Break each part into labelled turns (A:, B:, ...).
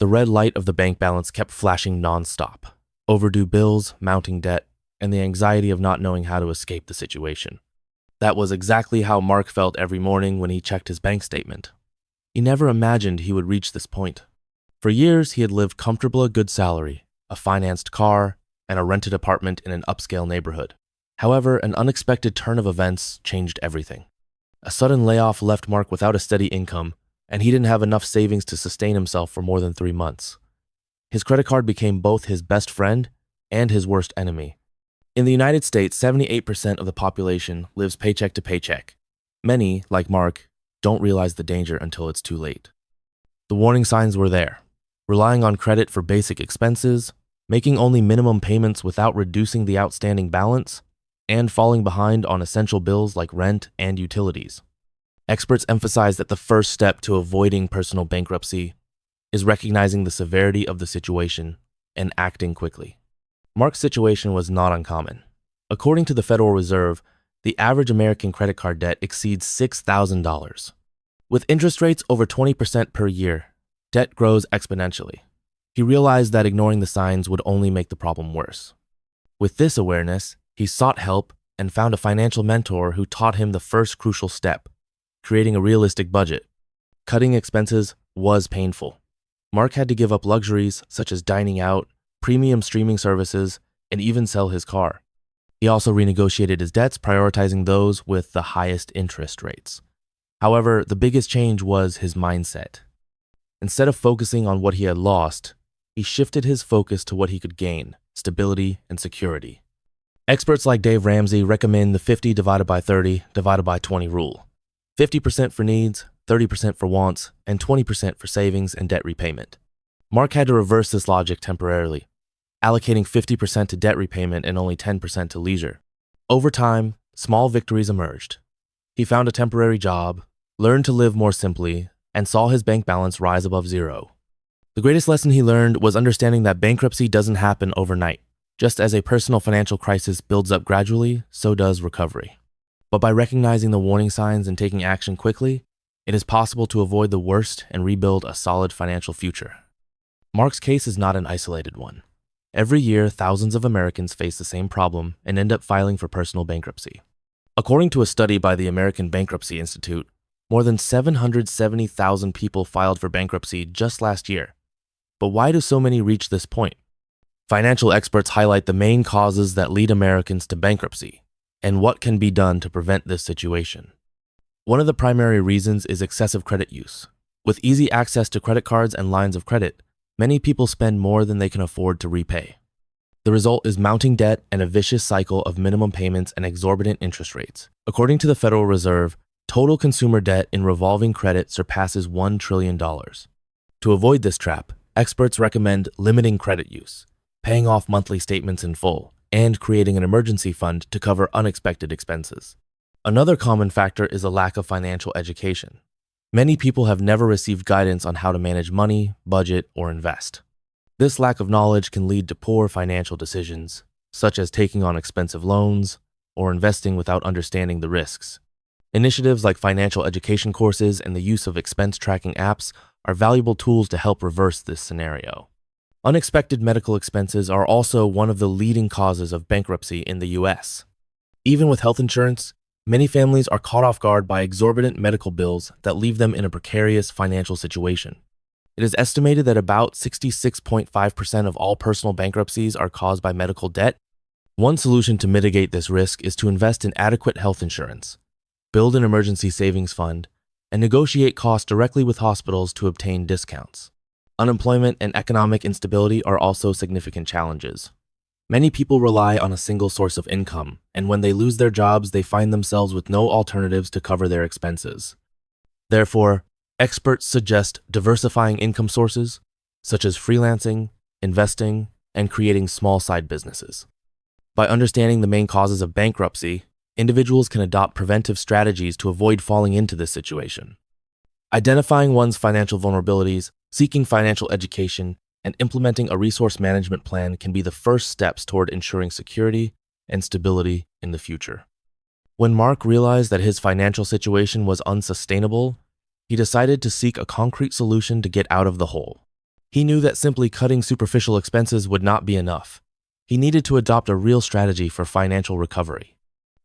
A: The red light of the bank balance kept flashing nonstop. Overdue bills, mounting debt, and the anxiety of not knowing how to escape the situation. That was exactly how Mark felt every morning when he checked his bank statement. He never imagined he would reach this point. For years, he had lived comfortable, a good salary, a financed car, and a rented apartment in an upscale neighborhood. However, an unexpected turn of events changed everything. A sudden layoff left Mark without a steady income, and he didn't have enough savings to sustain himself for more than 3 months. His credit card became both his best friend and his worst enemy. In the United States, 78% of the population lives paycheck to paycheck. Many, like Mark, don't realize the danger until it's too late. The warning signs were there: relying on credit for basic expenses, making only minimum payments without reducing the outstanding balance, and falling behind on essential bills like rent and utilities. Experts emphasize that the first step to avoiding personal bankruptcy is recognizing the severity of the situation and acting quickly. Mark's situation was not uncommon. According to the Federal Reserve, the average American credit card debt exceeds $6,000. With interest rates over 20% per year, debt grows exponentially. He realized that ignoring the signs would only make the problem worse. With this awareness, he sought help and found a financial mentor who taught him the first crucial step: creating a realistic budget. Cutting expenses was painful. Mark had to give up luxuries such as dining out, premium streaming services, and even sell his car. He also renegotiated his debts, prioritizing those with the highest interest rates. However, the biggest change was his mindset. Instead of focusing on what he had lost, he shifted his focus to what he could gain: stability and security. Experts like Dave Ramsey recommend the 50 divided by 30 divided by 20 rule: 50% for needs, 30% for wants, and 20% for savings and debt repayment. Mark had to reverse this logic temporarily, allocating 50% to debt repayment and only 10% to leisure. Over time, small victories emerged. He found a temporary job, learned to live more simply, and saw his bank balance rise above zero. The greatest lesson he learned was understanding that bankruptcy doesn't happen overnight. Just as a personal financial crisis builds up gradually, so does recovery. But by recognizing the warning signs and taking action quickly, it is possible to avoid the worst and rebuild a solid financial future. Mark's case is not an isolated one. Every year, thousands of Americans face the same problem and end up filing for personal bankruptcy. According to a study by the American Bankruptcy Institute, more than 770,000 people filed for bankruptcy just last year. But why do so many reach this point? Financial experts highlight the main causes that lead Americans to bankruptcy and what can be done to prevent this situation. One of the primary reasons is excessive credit use. With easy access to credit cards and lines of credit, many people spend more than they can afford to repay. The result is mounting debt and a vicious cycle of minimum payments and exorbitant interest rates. According to the Federal Reserve, total consumer debt in revolving credit surpasses $1 trillion. To avoid this trap, experts recommend limiting credit use, paying off monthly statements in full, and creating an emergency fund to cover unexpected expenses. Another common factor is a lack of financial education. Many people have never received guidance on how to manage money, budget, or invest. This lack of knowledge can lead to poor financial decisions, such as taking on expensive loans or investing without understanding the risks. Initiatives like financial education courses and the use of expense tracking apps are valuable tools to help reverse this scenario. Unexpected medical expenses are also one of the leading causes of bankruptcy in the U.S. Even with health insurance, many families are caught off guard by exorbitant medical bills that leave them in a precarious financial situation. It is estimated that about 66.5% of all personal bankruptcies are caused by medical debt. One solution to mitigate this risk is to invest in adequate health insurance, build an emergency savings fund, and negotiate costs directly with hospitals to obtain discounts. Unemployment and economic instability are also significant challenges. Many people rely on a single source of income, and when they lose their jobs, they find themselves with no alternatives to cover their expenses. Therefore, experts suggest diversifying income sources, such as freelancing, investing, and creating small side businesses. By understanding the main causes of bankruptcy, individuals can adopt preventive strategies to avoid falling into this situation. Identifying one's financial vulnerabilities, seeking financial education, and implementing a resource management plan can be the first steps toward ensuring security and stability in the future. When Mark realized that his financial situation was unsustainable, he decided to seek a concrete solution to get out of the hole. He knew that simply cutting superficial expenses would not be enough. He needed to adopt a real strategy for financial recovery.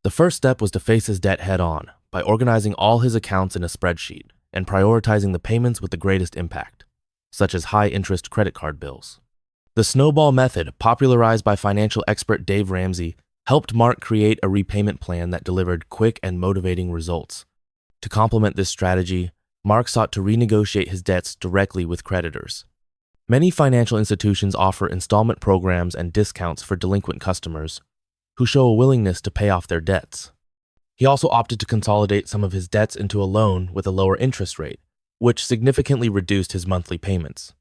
A: The first step was to face his debt head-on by organizing all his accounts in a spreadsheet and prioritizing the payments with the greatest impact, such as high-interest credit card bills. The snowball method, popularized by financial expert Dave Ramsey, helped Mark create a repayment plan that delivered quick and motivating results. To complement this strategy, Mark sought to renegotiate his debts directly with creditors. Many financial institutions offer installment programs and discounts for delinquent customers who show a willingness to pay off their debts. He also opted to consolidate some of his debts into a loan with a lower interest rate, which significantly reduced his monthly payments.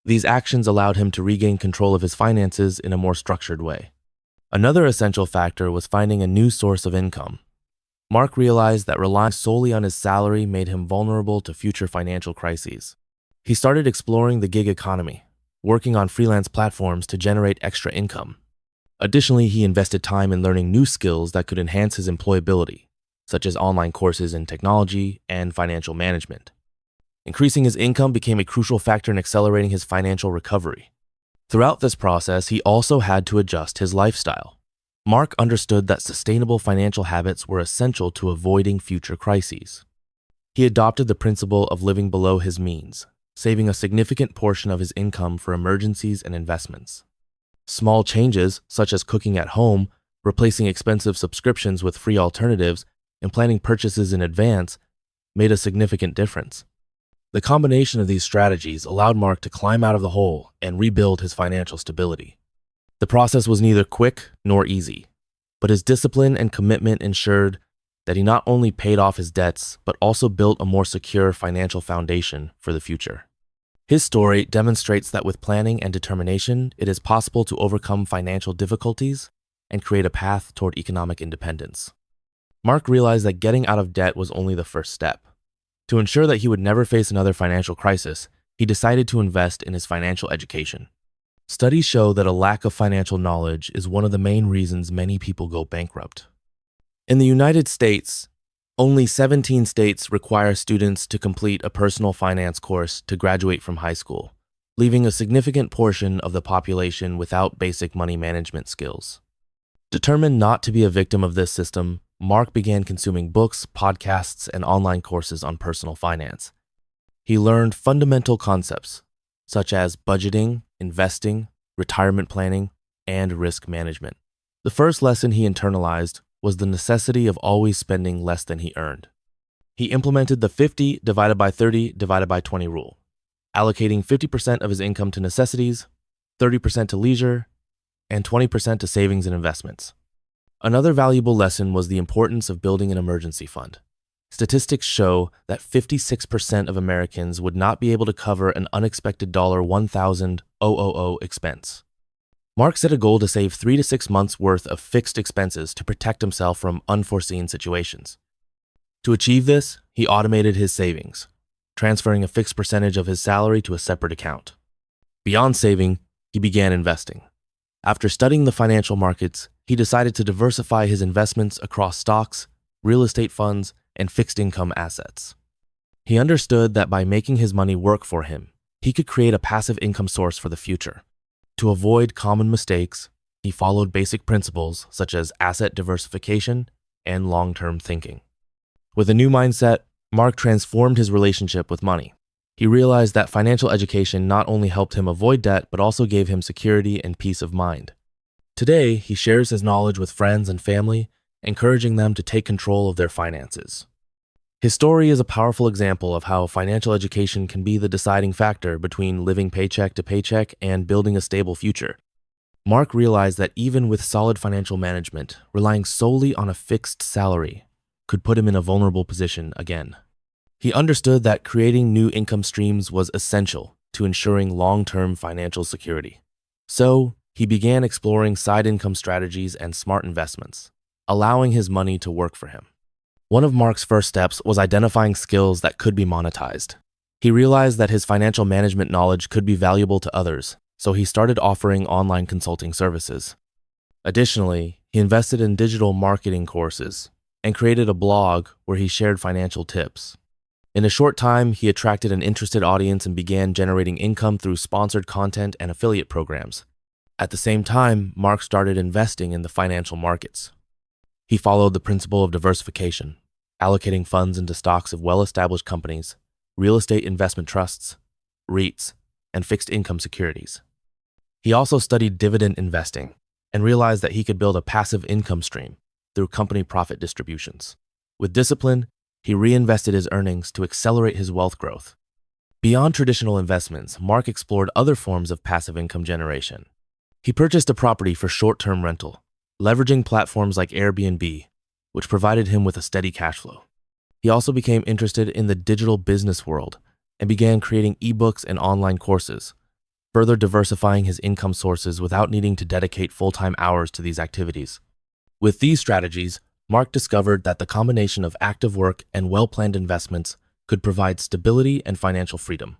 A: These actions allowed him to regain control of his finances in a more structured way. Another essential factor was finding a new source of income. Mark realized that relying solely on his salary made him vulnerable to future financial crises. He started exploring the gig economy, working on freelance platforms to generate extra income. Additionally, he invested time in learning new skills that could enhance his employability, such as online courses in technology and financial management. Increasing his income became a crucial factor in accelerating his financial recovery. Throughout this process, he also had to adjust his lifestyle. Mark understood that sustainable financial habits were essential to avoiding future crises. He adopted the principle of living below his means, saving a significant portion of his income for emergencies and investments. Small changes, such as cooking at home, replacing expensive subscriptions with free alternatives, and planning purchases in advance, made a significant difference. The combination of these strategies allowed Mark to climb out of the hole and rebuild his financial stability. The process was neither quick nor easy, but his discipline and commitment ensured that he not only paid off his debts, but also built a more secure financial foundation for the future. His story demonstrates that with planning and determination, it is possible to overcome financial difficulties and create a path toward economic independence. Mark realized that getting out of debt was only the first step. To ensure that he would never face another financial crisis, he decided to invest in his financial education. Studies show that a lack of financial knowledge is one of the main reasons many people go bankrupt. In the United States, only 17 states require students to complete a personal finance course to graduate from high school, leaving a significant portion of the population without basic money management skills. Determined not to be a victim of this system, Mark began consuming books, podcasts, and online courses on personal finance. He learned fundamental concepts such as budgeting, investing, retirement planning, and risk management. The first lesson he internalized was the necessity of always spending less than he earned. He implemented the 50 divided by 30 divided by 20 rule, allocating 50% of his income to necessities, 30% to leisure, and 20% to savings and investments. Another valuable lesson was the importance of building an emergency fund. Statistics show that 56% of Americans would not be able to cover an unexpected $1,000 expense. Mark set a goal to save 3 to 6 months' worth of fixed expenses to protect himself from unforeseen situations. To achieve this, he automated his savings, transferring a fixed percentage of his salary to a separate account. Beyond saving, he began investing. After studying the financial markets, he decided to diversify his investments across stocks, real estate funds, and fixed income assets. He understood that by making his money work for him, he could create a passive income source for the future. To avoid common mistakes, he followed basic principles such as asset diversification and long-term thinking. With a new mindset, Mark transformed his relationship with money. He realized that financial education not only helped him avoid debt, but also gave him security and peace of mind. Today, he shares his knowledge with friends and family, encouraging them to take control of their finances. His story is a powerful example of how financial education can be the deciding factor between living paycheck to paycheck and building a stable future. Mark realized that even with solid financial management, relying solely on a fixed salary could put him in a vulnerable position again. He understood that creating new income streams was essential to ensuring long-term financial security. So, he began exploring side income strategies and smart investments, allowing his money to work for him. One of Mark's first steps was identifying skills that could be monetized. He realized that his financial management knowledge could be valuable to others, so he started offering online consulting services. Additionally, he invested in digital marketing courses and created a blog where he shared financial tips. In a short time, he attracted an interested audience and began generating income through sponsored content and affiliate programs. At the same time, Mark started investing in the financial markets. He followed the principle of diversification, allocating funds into stocks of well-established companies, real estate investment trusts, REITs, and fixed income securities. He also studied dividend investing and realized that he could build a passive income stream through company profit distributions. With discipline, he reinvested his earnings to accelerate his wealth growth. Beyond traditional investments, Mark explored other forms of passive income generation. He purchased a property for short-term rental, leveraging platforms like Airbnb, which provided him with a steady cash flow. He also became interested in the digital business world and began creating ebooks and online courses, further diversifying his income sources without needing to dedicate full-time hours to these activities. With these strategies, Mark discovered that the combination of active work and well-planned investments could provide stability and financial freedom.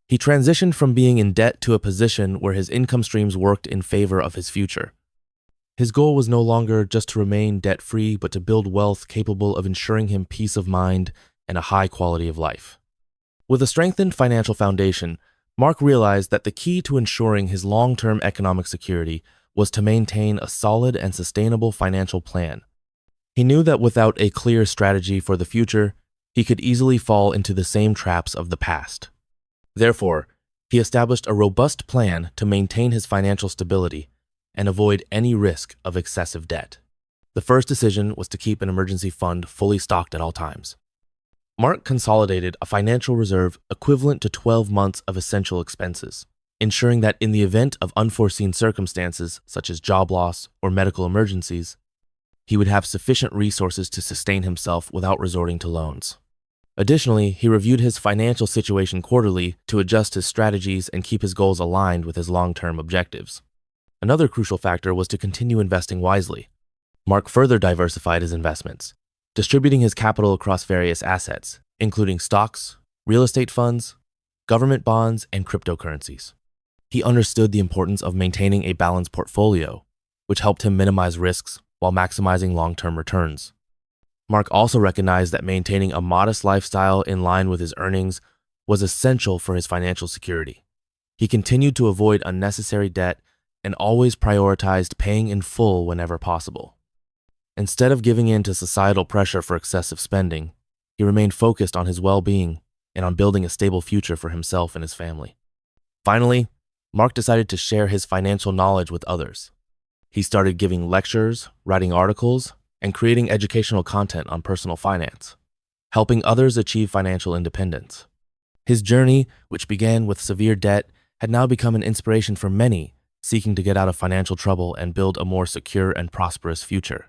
A: He transitioned from being in debt to a position where his income streams worked in favor of his future. His goal was no longer just to remain debt-free, but to build wealth capable of ensuring him peace of mind and a high quality of life. With a strengthened financial foundation, Mark realized that the key to ensuring his long-term economic security was to maintain a solid and sustainable financial plan. He knew that without a clear strategy for the future, he could easily fall into the same traps of the past. Therefore, he established a robust plan to maintain his financial stability and avoid any risk of excessive debt. The first decision was to keep an emergency fund fully stocked at all times. Mark consolidated a financial reserve equivalent to 12 months of essential expenses, ensuring that in the event of unforeseen circumstances such as job loss or medical emergencies, he would have sufficient resources to sustain himself without resorting to loans. Additionally, he reviewed his financial situation quarterly to adjust his strategies and keep his goals aligned with his long-term objectives. Another crucial factor was to continue investing wisely. Mark further diversified his investments, distributing his capital across various assets, including stocks, real estate funds, government bonds, and cryptocurrencies. He understood the importance of maintaining a balanced portfolio, which helped him minimize risks while maximizing long-term returns. Mark also recognized that maintaining a modest lifestyle in line with his earnings was essential for his financial security. He continued to avoid unnecessary debt and always prioritized paying in full whenever possible. Instead of giving in to societal pressure for excessive spending, he remained focused on his well-being and on building a stable future for himself and his family. Finally, Mark decided to share his financial knowledge with others. He started giving lectures, writing articles, and creating educational content on personal finance, helping others achieve financial independence. His journey, which began with severe debt, had now become an inspiration for many seeking to get out of financial trouble and build a more secure and prosperous future.